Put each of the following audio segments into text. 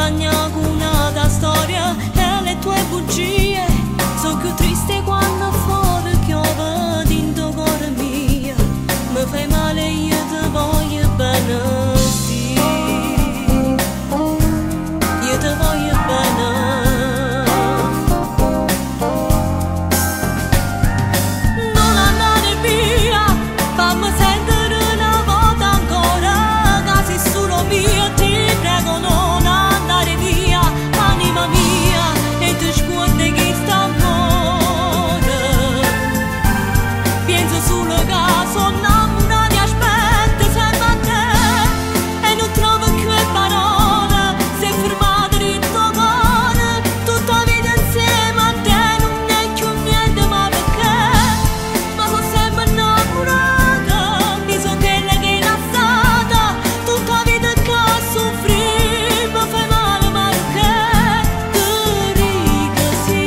accompagnata da storia e le tue bugie. So più triste quando fuori piove dentro cuore mia. Mi fai male, io ti voglio bene, sì. Io ti voglio bene. Non andare via, fammi sentire una volta ancora che sei solo mia. Ti prego non andare via, anima mia, e ti scuote che sta amore. Penso solo che sono innamorata, ti aspetto sempre a te e non trovo più le parole. Sei fermata in tuo cuore, tutta la vita insieme a te non è più niente, ma perché? Ma sono sempre innamorata, mi so quella che è stata, tutta la vita che soffri, mi fai male, ma perché? Ti dico sì,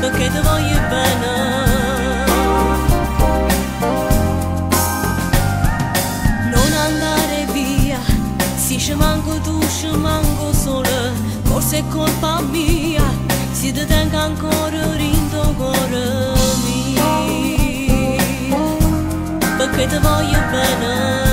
perché ti voglio bene. Non andare via, se ci manco tu, ci manco solo, forse è colpa mia, se ti tengo ancora dentro cuore mio, perché ti voglio bene.